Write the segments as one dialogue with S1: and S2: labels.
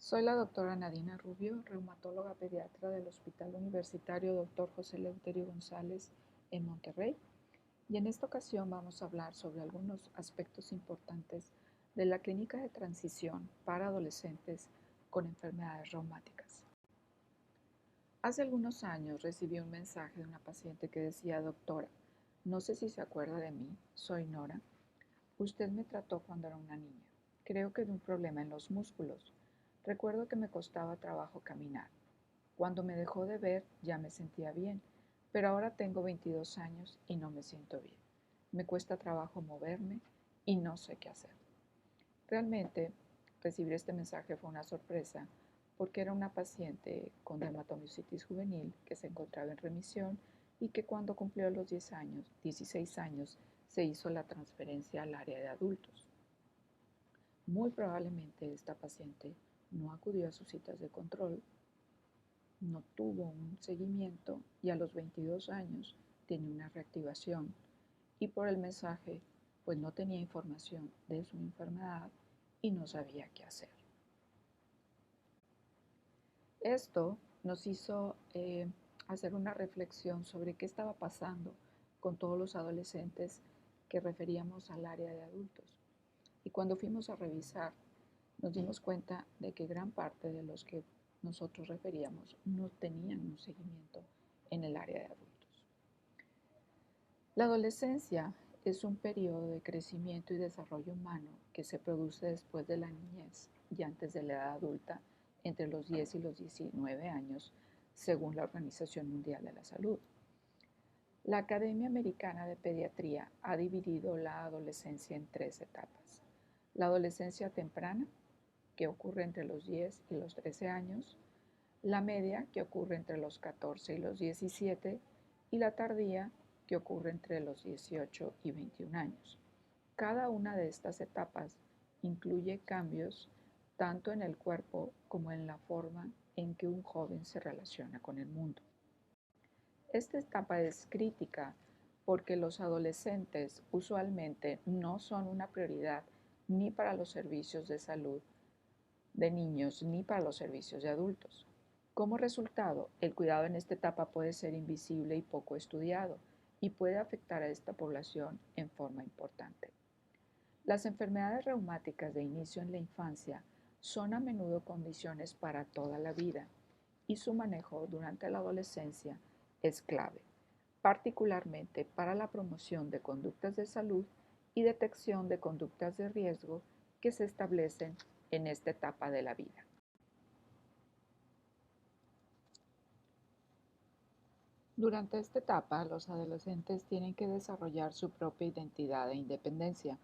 S1: Soy la doctora Nadina Rubio, reumatóloga pediatra del Hospital Universitario Dr. José Eleuterio González en Monterrey, y en esta ocasión vamos a hablar sobre algunos aspectos importantes de la clínica de transición para adolescentes con enfermedades reumáticas. Hace algunos años recibí un mensaje de una paciente que decía: doctora, no sé si se acuerda de mí, soy Nora. Usted me trató cuando era una niña. Creo que de un problema en los músculos. Recuerdo que me costaba trabajo caminar. Cuando me dejó de ver ya me sentía bien, pero ahora tengo 22 años y no me siento bien. Me cuesta trabajo moverme y no sé qué hacer. Realmente, recibir este mensaje fue una sorpresa porque era una paciente con dermatomiositis juvenil que se encontraba en remisión y que cuando cumplió los 16 años, se hizo la transferencia al área de adultos. Muy probablemente esta paciente no acudió a sus citas de control, no tuvo un seguimiento y a los 22 años tiene una reactivación, y por el mensaje pues no tenía información de su enfermedad y no sabía qué hacer. Esto nos hizo hacer una reflexión sobre qué estaba pasando con todos los adolescentes que referíamos al área de adultos. Y cuando fuimos a revisar, nos dimos cuenta de que gran parte de los que nosotros referíamos no tenían un seguimiento en el área de adultos. La adolescencia es un periodo de crecimiento y desarrollo humano que se produce después de la niñez y antes de la edad adulta, entre los 10 y los 19 años, según la Organización Mundial de la Salud. La Academia Americana de Pediatría ha dividido la adolescencia en 3 etapas. La adolescencia temprana, que ocurre entre los 10 y los 13 años, la media, que ocurre entre los 14 y los 17, y la tardía, que ocurre entre los 18 y 21 años. Cada una de estas etapas incluye cambios tanto en el cuerpo como en la forma en que un joven se relaciona con el mundo. Esta etapa es crítica porque los adolescentes usualmente no son una prioridad ni para los servicios de salud de niños ni para los servicios de adultos. Como resultado, el cuidado en esta etapa puede ser invisible y poco estudiado y puede afectar a esta población en forma importante. Las enfermedades reumáticas de inicio en la infancia son a menudo condiciones para toda la vida y su manejo durante la adolescencia es clave, particularmente para la promoción de conductas de salud y detección de conductas de riesgo que se establecen en esta etapa de la vida. Durante esta etapa, los adolescentes tienen que desarrollar su propia identidad e independencia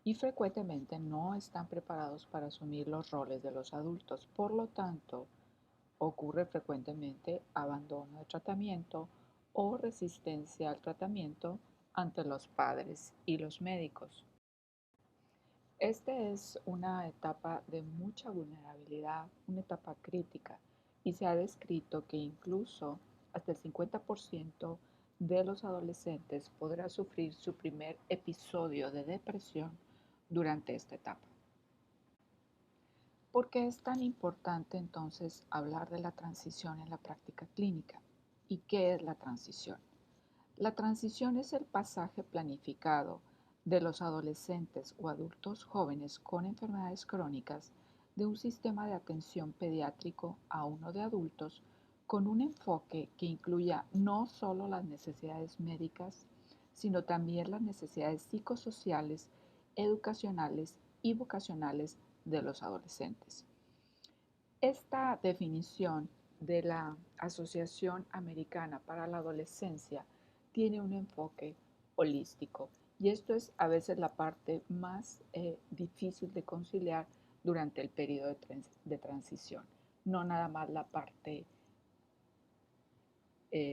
S1: y frecuentemente no están preparados para asumir los roles de los adultos. Por lo tanto, ocurre frecuentemente abandono de tratamiento o resistencia al tratamiento ante los padres y los médicos. Esta es una etapa de mucha vulnerabilidad, una etapa crítica, y se ha descrito que incluso hasta el 50% de los adolescentes podrá sufrir su primer episodio de depresión durante esta etapa. ¿Por qué es tan importante entonces hablar de la transición en la práctica clínica? ¿Y qué es la transición? La transición es el pasaje planificado de los adolescentes o adultos jóvenes con enfermedades crónicas de un sistema de atención pediátrico a uno de adultos con un enfoque que incluya no solo las necesidades médicas, sino también las necesidades psicosociales, educacionales y vocacionales de los adolescentes. Esta definición de la Asociación Americana para la Adolescencia tiene un enfoque holístico, y esto es a veces la parte más difícil de conciliar durante el periodo de transición. No nada más la parte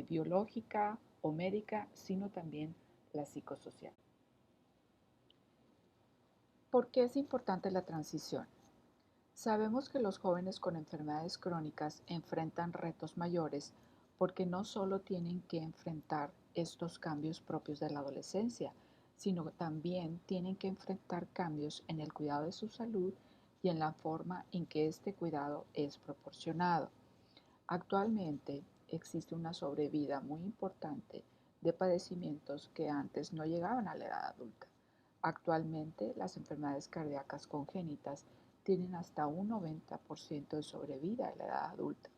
S1: biológica o médica, sino también la psicosocial. ¿Por qué es importante la transición? Sabemos que los jóvenes con enfermedades crónicas enfrentan retos mayores porque no solo tienen que enfrentar estos cambios propios de la adolescencia, sino también tienen que enfrentar cambios en el cuidado de su salud y en la forma en que este cuidado es proporcionado. Actualmente existe una sobrevida muy importante de padecimientos que antes no llegaban a la edad adulta. Actualmente las enfermedades cardíacas congénitas tienen hasta un 90% de sobrevida en la edad adulta.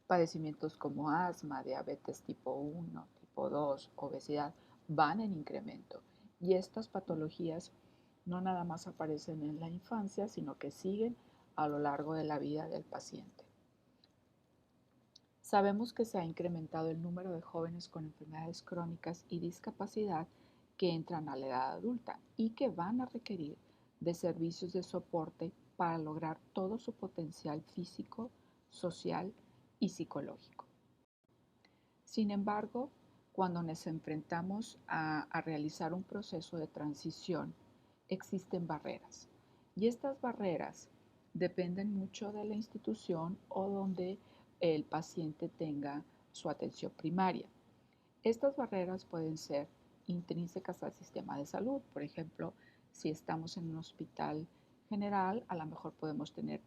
S1: Padecimientos como asma, diabetes tipo 1, tipo 2, obesidad van en incremento y estas patologías no nada más aparecen en la infancia, sino que siguen a lo largo de la vida del paciente. Sabemos que se ha incrementado el número de jóvenes con enfermedades crónicas y discapacidad que entran a la edad adulta y que van a requerir de servicios de soporte para lograr todo su potencial físico, social y psicológico. Sin embargo, cuando nos enfrentamos a realizar un proceso de transición, existen barreras. Y estas barreras dependen mucho de la institución o donde el paciente tenga su atención primaria. Estas barreras pueden ser intrínsecas al sistema de salud. Por ejemplo, si estamos en un hospital general, a lo mejor podemos tener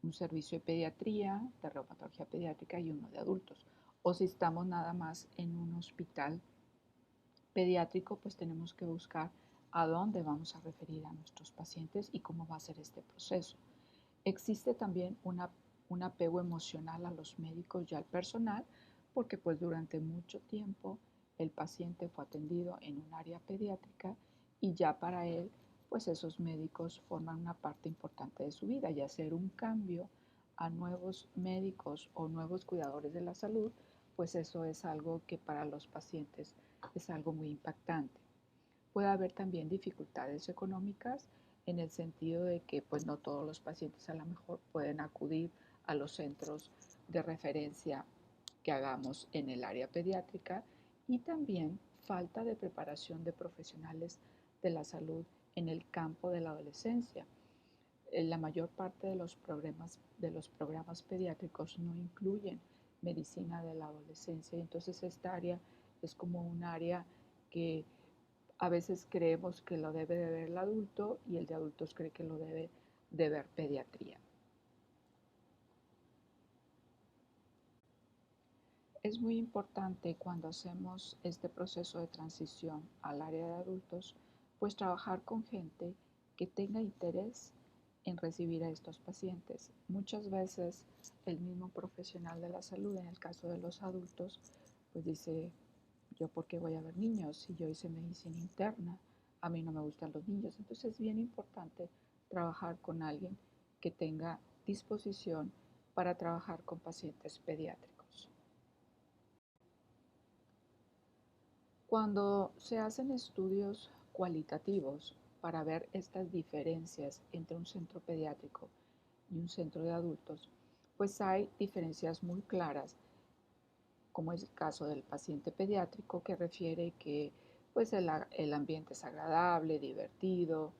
S1: un servicio de pediatría, de reumatología pediátrica y uno de adultos. O si estamos nada más en un hospital pediátrico, pues tenemos que buscar a dónde vamos a referir a nuestros pacientes y cómo va a ser este proceso. Existe también un apego emocional a los médicos y al personal, porque pues durante mucho tiempo el paciente fue atendido en un área pediátrica y ya para él pues esos médicos forman una parte importante de su vida y hacer un cambio a nuevos médicos o nuevos cuidadores de la salud, pues eso es algo que para los pacientes es algo muy impactante. Puede haber también dificultades económicas en el sentido de que pues no todos los pacientes a lo mejor pueden acudir a los centros de referencia que hagamos en el área pediátrica y también falta de preparación de profesionales de la salud en el campo de la adolescencia. La mayor parte de los programas pediátricos no incluyen medicina de la adolescencia y entonces esta área es como un área que a veces creemos que lo debe de ver el adulto y el de adultos cree que lo debe de ver pediatría. Es muy importante cuando hacemos este proceso de transición al área de adultos, pues trabajar con gente que tenga interés en recibir a estos pacientes. Muchas veces el mismo profesional de la salud, en el caso de los adultos, pues dice, yo por qué voy a ver niños si yo hice medicina interna, a mí no me gustan los niños. Entonces es bien importante trabajar con alguien que tenga disposición para trabajar con pacientes pediátricos. Cuando se hacen estudios cualitativos para ver estas diferencias entre un centro pediátrico y un centro de adultos, pues hay diferencias muy claras, como es el caso del paciente pediátrico que refiere que pues el ambiente es agradable, divertido,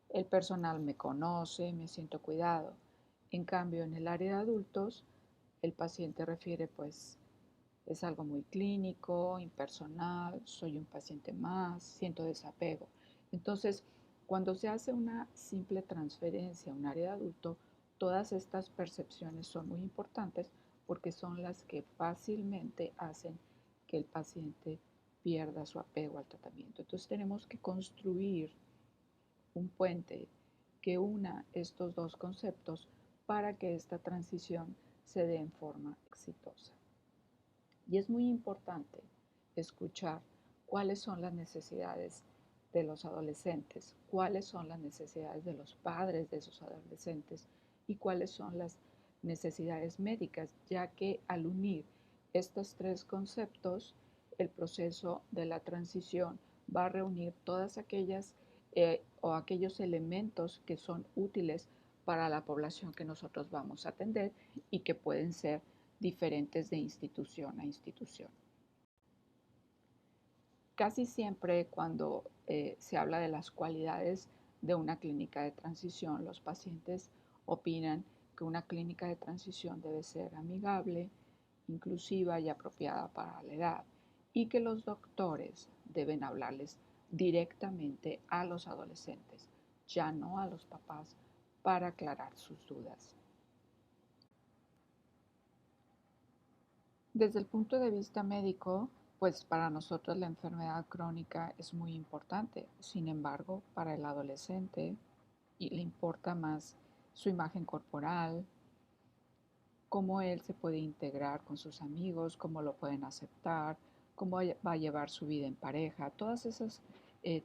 S1: el personal me conoce, me siento cuidado. En cambio, en el área de adultos, el paciente refiere pues es algo muy clínico, impersonal, soy un paciente más, siento desapego. Entonces, cuando se hace una simple transferencia a un área de adulto, todas estas percepciones son muy importantes porque son las que fácilmente hacen que el paciente pierda su apego al tratamiento. Entonces tenemos que construir un puente que una estos dos conceptos para que esta transición se dé en forma exitosa. Y es muy importante escuchar cuáles son las necesidades de los adolescentes, cuáles son las necesidades de los padres de esos adolescentes y cuáles son las necesidades médicas, ya que al unir estos tres conceptos, el proceso de la transición va a reunir todas aquellas o aquellos elementos que son útiles para la población que nosotros vamos a atender y que pueden ser diferentes de institución a institución. Casi siempre cuando se habla de las cualidades de una clínica de transición, los pacientes opinan que una clínica de transición debe ser amigable, inclusiva y apropiada para la edad y que los doctores deben hablarles directamente a los adolescentes, ya no a los papás, para aclarar sus dudas. Desde el punto de vista médico, pues para nosotros la enfermedad crónica es muy importante. Sin embargo, para el adolescente le importa más su imagen corporal, cómo él se puede integrar con sus amigos, cómo lo pueden aceptar, cómo va a llevar su vida en pareja. Todos esos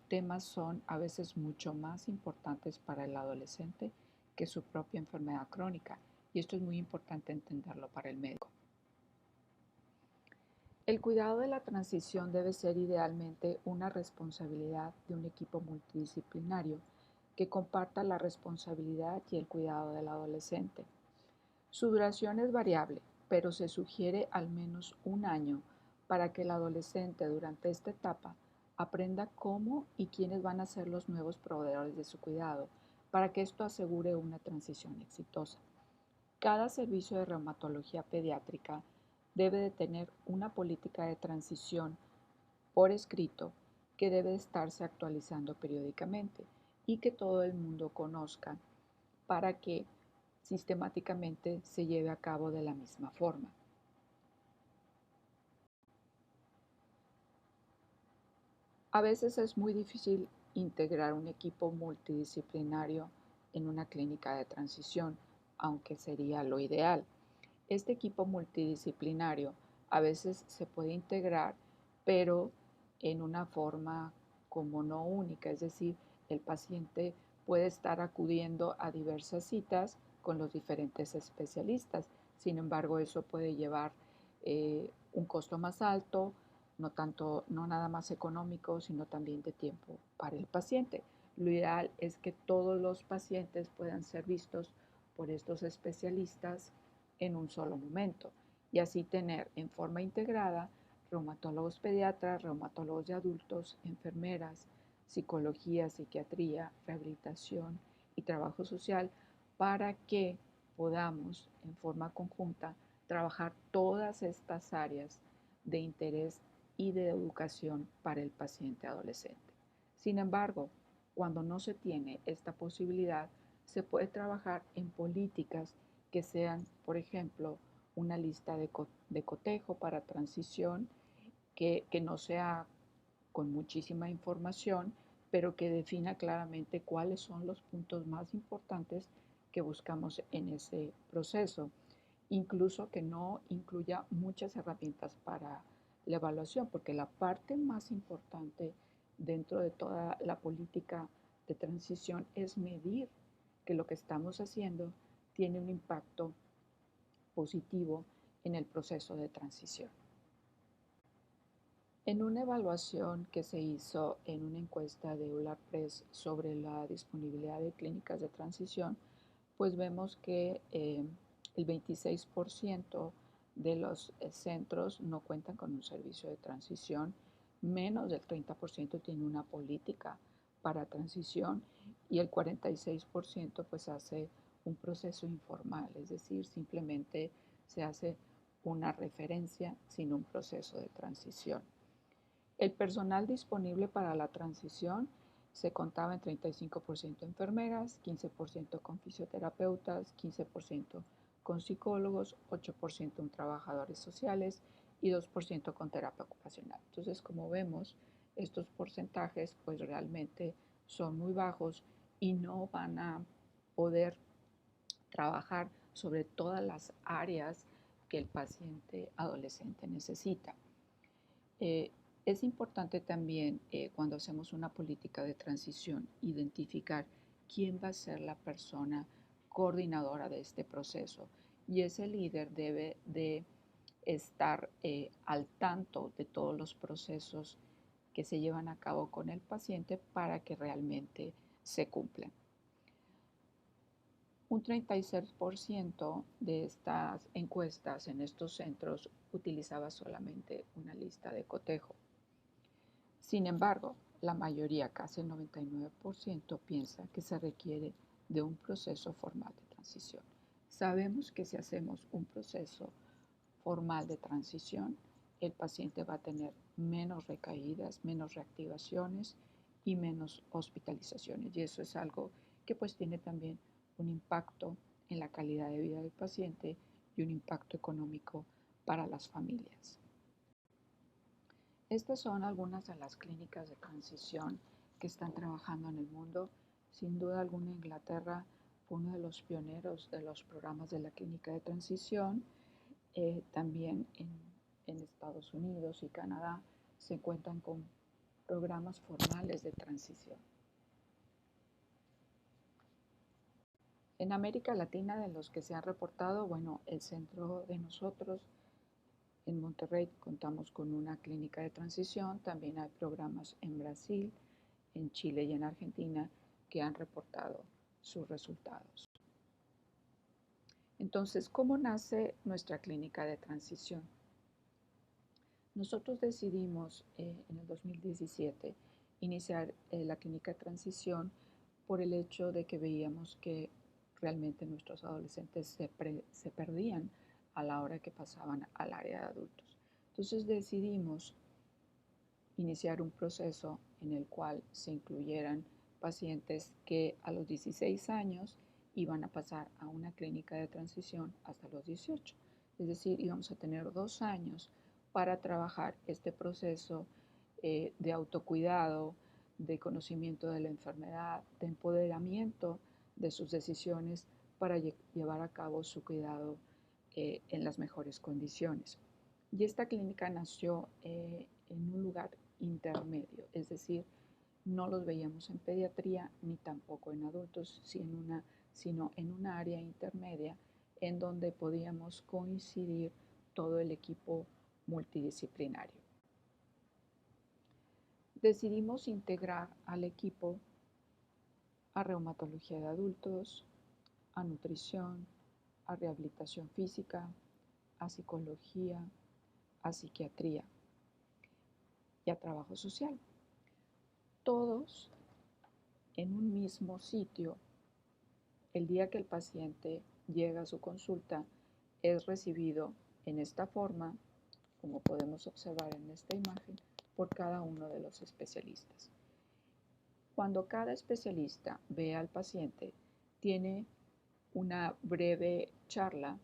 S1: temas son a veces mucho más importantes para el adolescente que su propia enfermedad crónica. Y esto es muy importante entenderlo para el médico. El cuidado de la transición debe ser idealmente una responsabilidad de un equipo multidisciplinario que comparta la responsabilidad y el cuidado del adolescente. Su duración es variable, pero se sugiere al menos un año para que el adolescente durante esta etapa aprenda cómo y quiénes van a ser los nuevos proveedores de su cuidado, para que esto asegure una transición exitosa. Cada servicio de reumatología pediátrica debe de tener una política de transición por escrito que debe estarse actualizando periódicamente y que todo el mundo conozca para que sistemáticamente se lleve a cabo de la misma forma. A veces es muy difícil integrar un equipo multidisciplinario en una clínica de transición, aunque sería lo ideal. Este equipo multidisciplinario a veces se puede integrar, pero en una forma como no única, es decir, el paciente puede estar acudiendo a diversas citas con los diferentes especialistas. Sin embargo, eso puede llevar un costo más alto, no nada más económico, sino también de tiempo para el paciente. Lo ideal es que todos los pacientes puedan ser vistos por estos especialistas en un solo momento y así tener en forma integrada reumatólogos pediatras, reumatólogos de adultos, enfermeras, psicología, psiquiatría, rehabilitación y trabajo social para que podamos en forma conjunta trabajar todas estas áreas de interés y de educación para el paciente adolescente. Sin embargo, cuando no se tiene esta posibilidad, se puede trabajar en políticas que sean, por ejemplo, una lista de cotejo para transición que no sea con muchísima información, pero que defina claramente cuáles son los puntos más importantes que buscamos en ese proceso. Incluso que no incluya muchas herramientas para la evaluación, porque la parte más importante dentro de toda la política de transición es medir que lo que estamos haciendo tiene un impacto positivo en el proceso de transición. En una evaluación que se hizo en una encuesta de Euler Press sobre la disponibilidad de clínicas de transición, pues vemos que el 26% de los centros no cuentan con un servicio de transición, menos del 30% tiene una política para transición y el 46% pues hace un proceso informal, es decir, simplemente se hace una referencia sin un proceso de transición. El personal disponible para la transición se contaba en 35% enfermeras, 15% con fisioterapeutas, 15% con psicólogos, 8% con trabajadores sociales y 2% con terapia ocupacional. Entonces, como vemos, estos porcentajes pues realmente son muy bajos y no van a poder trabajar sobre todas las áreas que el paciente adolescente necesita. Es importante también cuando hacemos una política de transición identificar quién va a ser la persona coordinadora de este proceso y ese líder debe de estar al tanto de todos los procesos que se llevan a cabo con el paciente para que realmente se cumplan. Un 36% de estas encuestas en estos centros utilizaba solamente una lista de cotejo. Sin embargo, la mayoría, casi el 99%, piensa que se requiere de un proceso formal de transición. Sabemos que si hacemos un proceso formal de transición, el paciente va a tener menos recaídas, menos reactivaciones y menos hospitalizaciones. Y eso es algo que pues tiene también un impacto en la calidad de vida del paciente y un impacto económico para las familias. Estas son algunas de las clínicas de transición que están trabajando en el mundo. Sin duda alguna, Inglaterra fue uno de los pioneros de los programas de la clínica de transición. También en Estados Unidos y Canadá se cuentan con programas formales de transición. En América Latina, de los que se han reportado, bueno, el centro de nosotros en Monterrey contamos con una clínica de transición. También hay programas en Brasil, en Chile y en Argentina que han reportado sus resultados. Entonces, ¿cómo nace nuestra clínica de transición? Nosotros decidimos en el 2017 iniciar la clínica de transición por el hecho de que veíamos que realmente nuestros adolescentes se perdían a la hora que pasaban al área de adultos. Entonces decidimos iniciar un proceso en el cual se incluyeran pacientes que a los 16 años iban a pasar a una clínica de transición hasta los 18. Es decir, íbamos a tener 2 años para trabajar este proceso de autocuidado, de conocimiento de la enfermedad, de empoderamiento de sus decisiones para llevar a cabo su cuidado en las mejores condiciones. Y esta clínica nació en un lugar intermedio, es decir, no los veíamos en pediatría ni tampoco en adultos, sino en una área intermedia en donde podíamos coincidir todo el equipo multidisciplinario. Decidimos integrar al equipo a reumatología de adultos, a nutrición, a rehabilitación física, a psicología, a psiquiatría y a trabajo social. Todos en un mismo sitio. El día que el paciente llega a su consulta es recibido en esta forma, como podemos observar en esta imagen, por cada uno de los especialistas. Cuando cada especialista ve al paciente, tiene una breve charla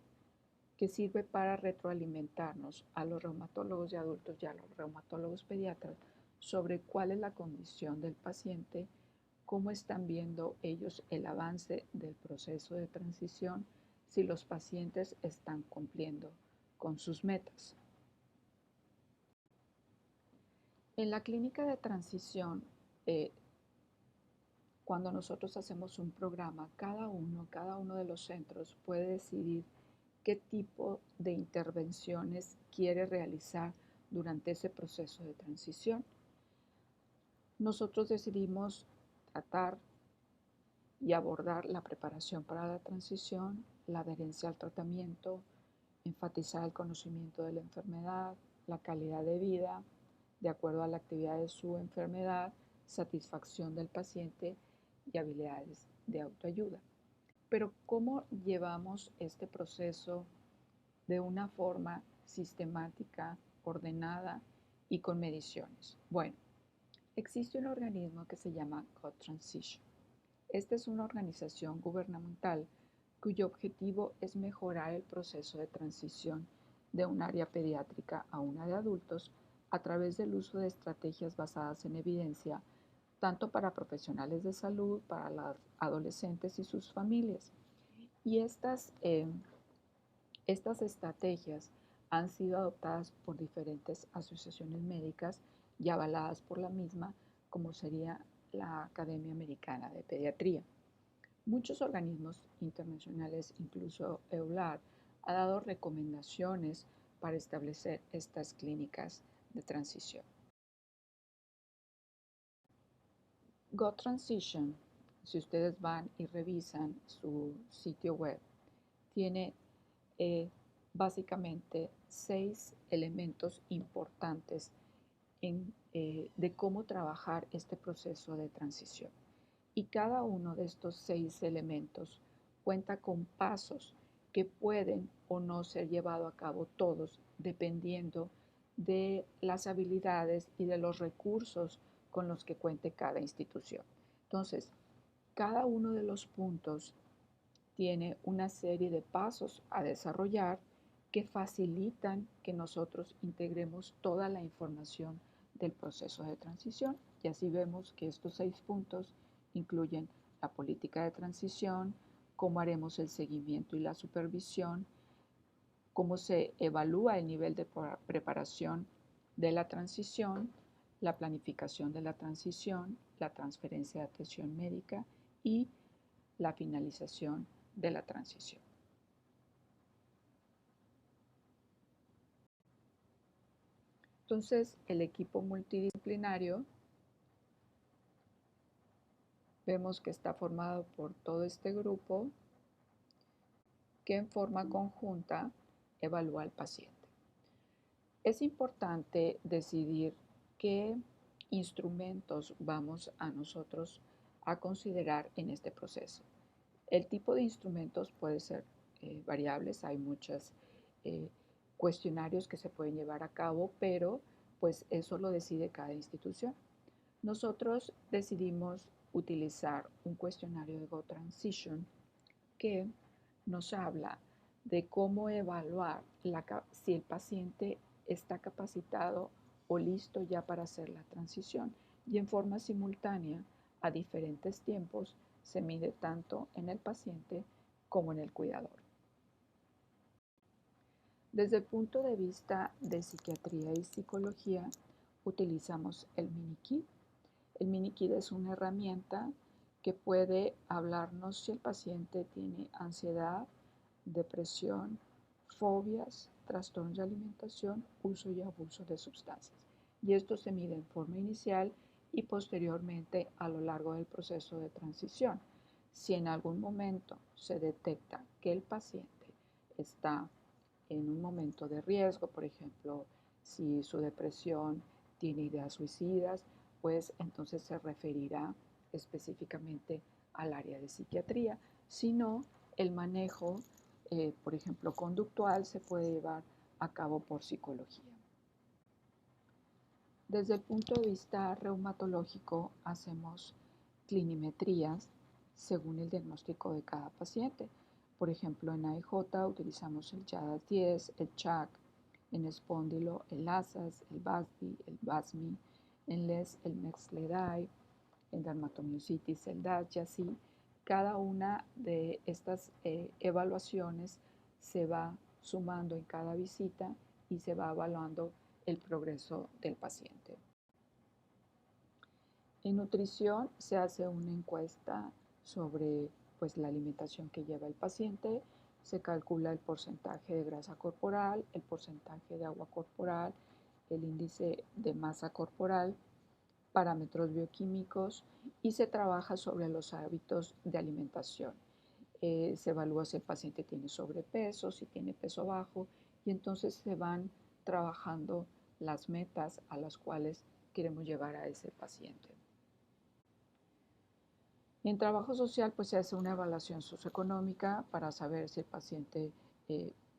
S1: que sirve para retroalimentarnos a los reumatólogos de adultos y a los reumatólogos pediatras sobre cuál es la condición del paciente, cómo están viendo ellos el avance del proceso de transición, si los pacientes están cumpliendo con sus metas. En la clínica de transición, cuando nosotros hacemos un programa, cada uno de los centros puede decidir qué tipo de intervenciones quiere realizar durante ese proceso de transición. Nosotros decidimos tratar y abordar la preparación para la transición, la adherencia al tratamiento, enfatizar el conocimiento de la enfermedad, la calidad de vida, de acuerdo a la actividad de su enfermedad, satisfacción del paciente y habilidades de autoayuda. Pero ¿cómo llevamos este proceso de una forma sistemática, ordenada y con mediciones? Bueno, existe un organismo que se llama GoTransition. Esta es una organización gubernamental cuyo objetivo es mejorar el proceso de transición de un área pediátrica a una de adultos a través del uso de estrategias basadas en evidencia, tanto para profesionales de salud, para los adolescentes y sus familias. Y estas estrategias han sido adoptadas por diferentes asociaciones médicas y avaladas por la misma, como sería la Academia Americana de Pediatría. Muchos organismos internacionales, incluso EULAR, ha dado recomendaciones para establecer estas clínicas de transición. GoTransition, si ustedes van y revisan su sitio web, tiene básicamente 6 elementos importantes de cómo trabajar este proceso de transición. Y cada uno de estos 6 elementos cuenta con pasos que pueden o no ser llevados a cabo todos, dependiendo de las habilidades y de los recursos con los que cuente cada institución. Entonces, cada uno de los puntos tiene una serie de pasos a desarrollar que facilitan que nosotros integremos toda la información del proceso de transición. Y así vemos que estos 6 puntos incluyen la política de transición, cómo haremos el seguimiento y la supervisión, cómo se evalúa el nivel de preparación de la transición, la planificación de la transición, la transferencia de atención médica y la finalización de la transición. Entonces, el equipo multidisciplinario vemos que está formado por todo este grupo que en forma conjunta evalúa al paciente. Es importante decidir qué instrumentos vamos a nosotros a considerar en este proceso. El tipo de instrumentos puede ser variables, hay muchos cuestionarios que se pueden llevar a cabo, pero pues eso lo decide cada institución. Nosotros decidimos utilizar un cuestionario de GoTransition que nos habla de cómo evaluar si el paciente está capacitado o listo ya para hacer la transición. Y en forma simultánea, a diferentes tiempos, se mide tanto en el paciente como en el cuidador. Desde el punto de vista de psiquiatría y psicología, utilizamos el MiniKid. El MiniKid es una herramienta que puede hablarnos si el paciente tiene ansiedad, depresión, fobias, trastornos de alimentación, uso y abuso de sustancias. Y esto se mide en forma inicial y posteriormente a lo largo del proceso de transición. Si en algún momento se detecta que el paciente está en un momento de riesgo, por ejemplo, si su depresión tiene ideas suicidas, pues entonces se referirá específicamente al área de psiquiatría. Si no, el manejo, por ejemplo, conductual, se puede llevar a cabo por psicología. Desde el punto de vista reumatológico, hacemos clinimetrías según el diagnóstico de cada paciente. Por ejemplo, en AIJ utilizamos el YADAS-10, el CHAC, en espóndilo el ASAS, el BASDI, el BASMI, en LES el MEX-LEDAI, en dermatomiositis el DAS y así. Cada una de estas evaluaciones se va sumando en cada visita y se va evaluando el progreso del paciente. En nutrición se hace una encuesta sobre pues, la alimentación que lleva el paciente, se calcula el porcentaje de grasa corporal, el porcentaje de agua corporal, el índice de masa corporal, parámetros bioquímicos y se trabaja sobre los hábitos de alimentación. Se evalúa si el paciente tiene sobrepeso, si tiene peso bajo y entonces se van trabajando las metas a las cuales queremos llevar a ese paciente. En trabajo social pues se hace una evaluación socioeconómica para saber si el paciente,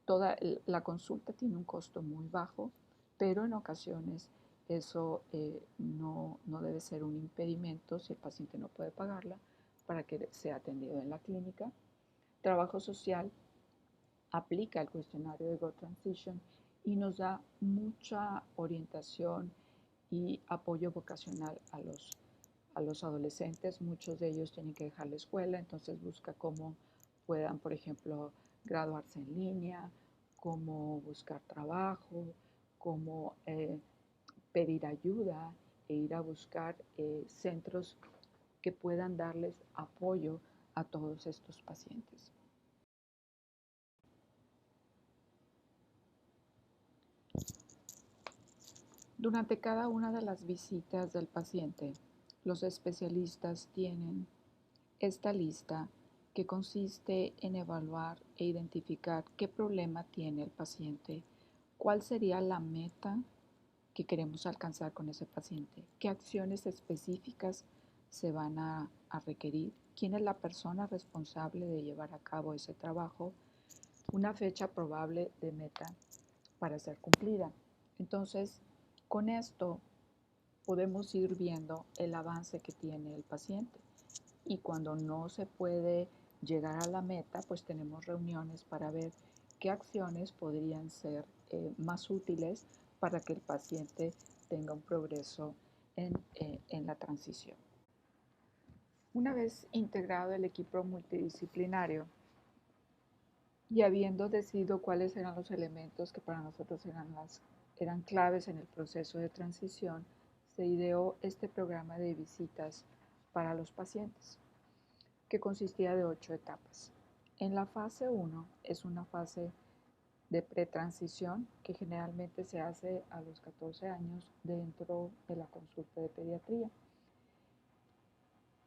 S1: toda la consulta tiene un costo muy bajo, pero en ocasiones eso no debe ser un impedimento si el paciente no puede pagarla para que sea atendido en la clínica. Trabajo social aplica el cuestionario de GoTransition y nos da mucha orientación y apoyo vocacional a los adolescentes. Muchos de ellos tienen que dejar la escuela, entonces busca cómo puedan, por ejemplo, graduarse en línea, cómo buscar trabajo, cómo pedir ayuda e ir a buscar centros que puedan darles apoyo a todos estos pacientes. Durante cada una de las visitas del paciente, los especialistas tienen esta lista que consiste en evaluar e identificar qué problema tiene el paciente, cuál sería la meta que queremos alcanzar con ese paciente, qué acciones específicas se van a requerir, quién es la persona responsable de llevar a cabo ese trabajo, una fecha probable de meta para ser cumplida. Entonces, con esto podemos ir viendo el avance que tiene el paciente y cuando no se puede llegar a la meta, pues tenemos reuniones para ver qué acciones podrían ser más útiles para que el paciente tenga un progreso en la transición. Una vez integrado el equipo multidisciplinario y habiendo decidido cuáles eran los elementos que para nosotros eran claves en el proceso de transición, se ideó este programa de visitas para los pacientes, que consistía de 8 etapas. En la fase 1 es una fase de pretransición que generalmente se hace a los 14 años dentro de la consulta de pediatría.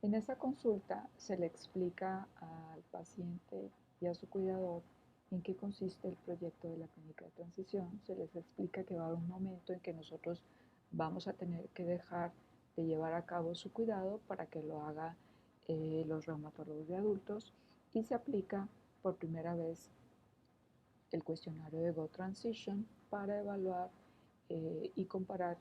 S1: En esa consulta se le explica al paciente y a su cuidador en qué consiste el proyecto de la clínica de transición. Se les explica que va a haber un momento en que nosotros vamos a tener que dejar de llevar a cabo su cuidado para que lo haga los reumatólogos de adultos y se aplica por primera vez el cuestionario de Go Transition para evaluar y comparar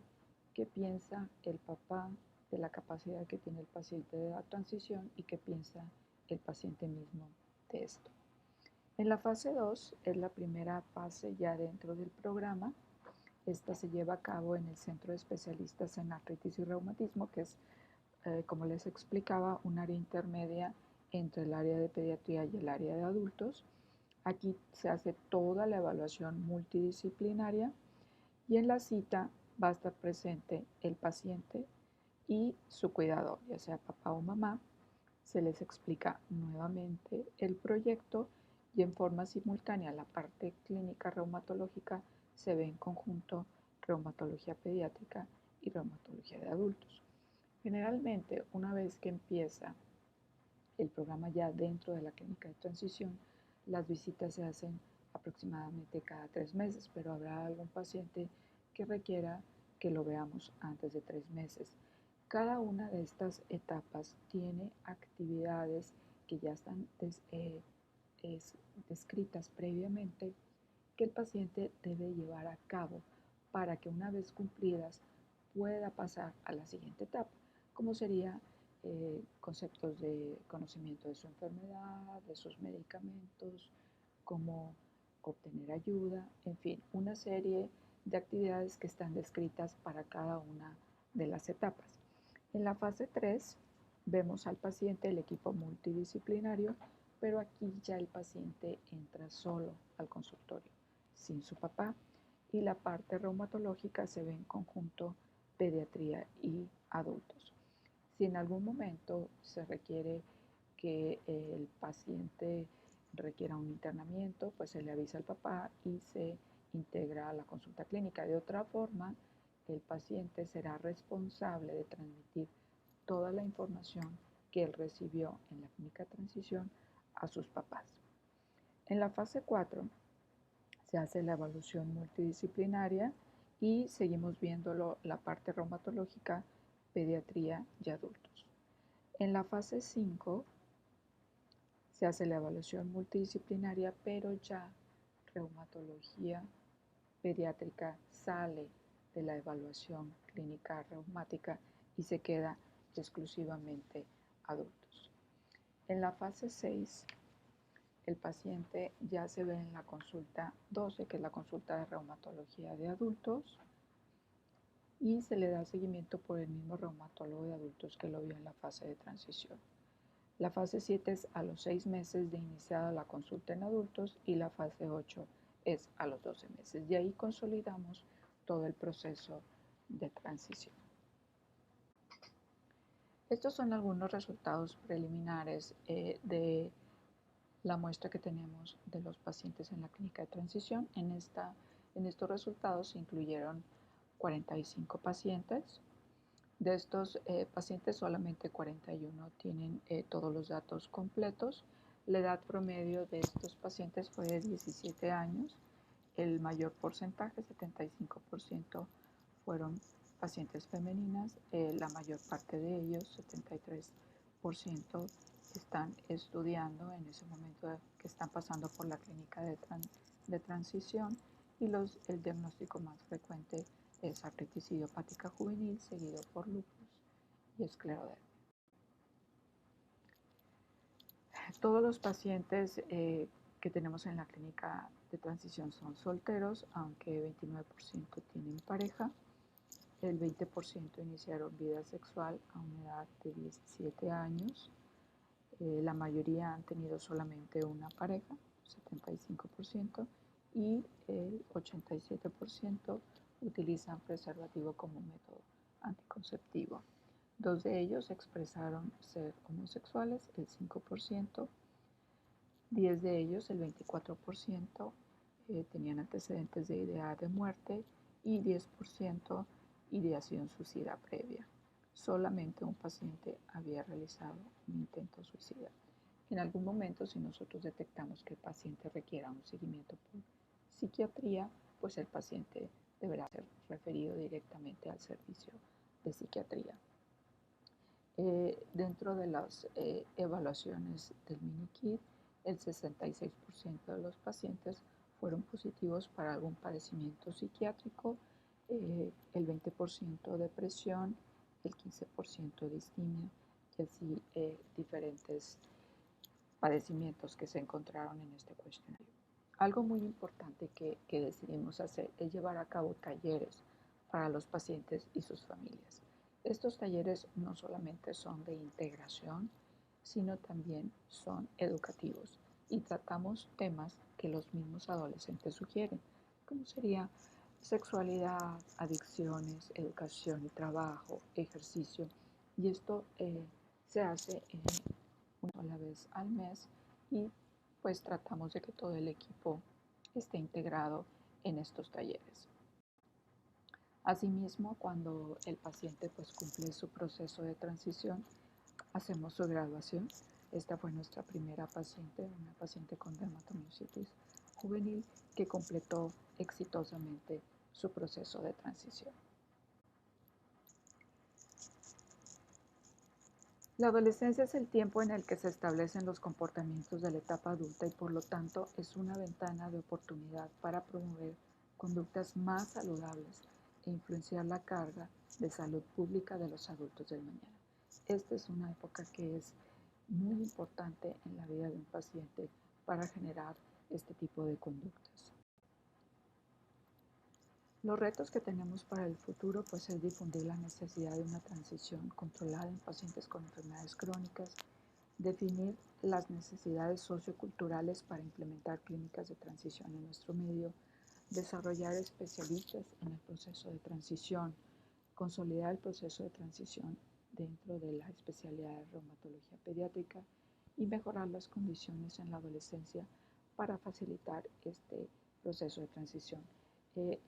S1: qué piensa el papá de la capacidad que tiene el paciente de la transición y qué piensa el paciente mismo de esto. En la fase 2 es la primera fase ya dentro del programa. Esta se lleva a cabo en el Centro de Especialistas en Artritis y Reumatismo, que es, como les explicaba, un área intermedia entre el área de pediatría y el área de adultos. Aquí se hace toda la evaluación multidisciplinaria y en la cita va a estar presente el paciente y su cuidador, ya sea papá o mamá. Se les explica nuevamente el proyecto y en forma simultánea la parte clínica reumatológica se ve en conjunto reumatología pediátrica y reumatología de adultos. Generalmente, una vez que empieza el programa ya dentro de la clínica de transición, las visitas se hacen aproximadamente cada 3 meses, pero habrá algún paciente que requiera que lo veamos antes de 3 meses. Cada una de estas etapas tiene actividades que ya están descritas previamente que el paciente debe llevar a cabo para que una vez cumplidas pueda pasar a la siguiente etapa, como sería conceptos de conocimiento de su enfermedad, de sus medicamentos, cómo obtener ayuda, en fin, una serie de actividades que están descritas para cada una de las etapas. En la fase 3 vemos al paciente, el equipo multidisciplinario, pero aquí ya el paciente entra solo al consultorio, sin su papá, y la parte reumatológica se ve en conjunto pediatría y adultos. Si en algún momento se requiere que el paciente requiera un internamiento, pues se le avisa al papá y se integra a la consulta clínica. De otra forma, el paciente será responsable de transmitir toda la información que él recibió en la clínica de transición a sus papás. En la fase 4 se hace la evaluación multidisciplinaria y seguimos viendo la parte reumatológica, pediatría y adultos. En la fase 5 se hace la evaluación multidisciplinaria, pero ya reumatología pediátrica sale de la evaluación clínica reumática y se queda exclusivamente adultos. En la fase 6, el paciente ya se ve en la consulta 12, que es la consulta de reumatología de adultos, y se le da seguimiento por el mismo reumatólogo de adultos que lo vio en la fase de transición. La fase 7 es a los 6 meses de iniciada la consulta en adultos y la fase 8 es a los 12 meses. Y ahí consolidamos todo el proceso de transición. Estos son algunos resultados preliminares de la muestra que tenemos de los pacientes en la clínica de transición. En estos resultados se incluyeron 45 pacientes. De estos pacientes, solamente 41 tienen todos los datos completos. La edad promedio de estos pacientes fue de 17 años. El mayor porcentaje, 75%, fueron pacientes femeninas. La mayor parte de ellos, 73%, están estudiando en ese momento que están pasando por la clínica de transición y el diagnóstico más frecuente es artritis idiopática juvenil, seguido por lupus y esclerodermia. Todos los pacientes que tenemos en la clínica de transición son solteros, aunque 29% tienen pareja. El 20% iniciaron vida sexual a una edad de 17 años. La mayoría han tenido solamente una pareja, 75%, y el 87% utilizan preservativo como método anticonceptivo. 2 de ellos expresaron ser homosexuales, el 5%, 10 de ellos, el 24%, tenían antecedentes de idea de muerte y 10% ideación suicida previa. Solamente un paciente había realizado un intento suicida. En algún momento, si nosotros detectamos que el paciente requiera un seguimiento por psiquiatría, pues el paciente deberá ser referido directamente al servicio de psiquiatría. Dentro de las evaluaciones del mini-kit, el 66% de los pacientes fueron positivos para algún padecimiento psiquiátrico, el 20% depresión, el 15% distimia y así diferentes padecimientos que se encontraron en este cuestionario. Algo muy importante que decidimos hacer es llevar a cabo talleres para los pacientes y sus familias. Estos talleres no solamente son de integración, sino también son educativos y tratamos temas que los mismos adolescentes sugieren, como sería sexualidad, adicciones, educación y trabajo, ejercicio. Y esto se hace una sola vez al mes y pues tratamos de que todo el equipo esté integrado en estos talleres. Asimismo, cuando el paciente pues cumple su proceso de transición, hacemos su graduación. Esta fue nuestra primera paciente, una paciente con dermatomiositis juvenil que completó exitosamente su proceso de transición. La adolescencia es el tiempo en el que se establecen los comportamientos de la etapa adulta y por lo tanto es una ventana de oportunidad para promover conductas más saludables e influenciar la carga de salud pública de los adultos del mañana. Esta es una época que es muy importante en la vida de un paciente para generar este tipo de conductas. Los retos que tenemos para el futuro pues, es difundir la necesidad de una transición controlada en pacientes con enfermedades crónicas, definir las necesidades socioculturales para implementar clínicas de transición en nuestro medio, desarrollar especialistas en el proceso de transición, consolidar el proceso de transición dentro de la especialidad de reumatología pediátrica y mejorar las condiciones en la adolescencia para facilitar este proceso de transición.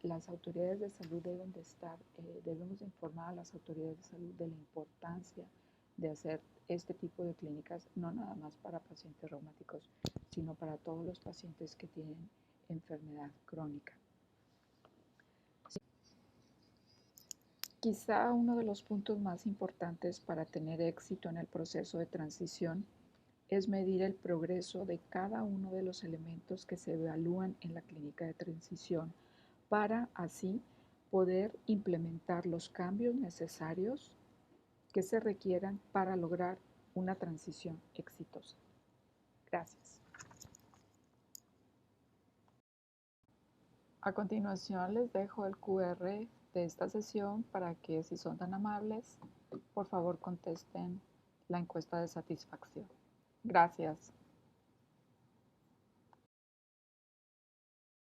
S1: Las autoridades de salud debemos informar a las autoridades de salud de la importancia de hacer este tipo de clínicas, no nada más para pacientes reumáticos, sino para todos los pacientes que tienen enfermedad crónica. Quizá uno de los puntos más importantes para tener éxito en el proceso de transición es medir el progreso de cada uno de los elementos que se evalúan en la clínica de transición para así poder implementar los cambios necesarios que se requieran para lograr una transición exitosa. Gracias. A continuación les dejo el QR de esta sesión para que, si son tan amables, por favor contesten la encuesta de satisfacción. Gracias.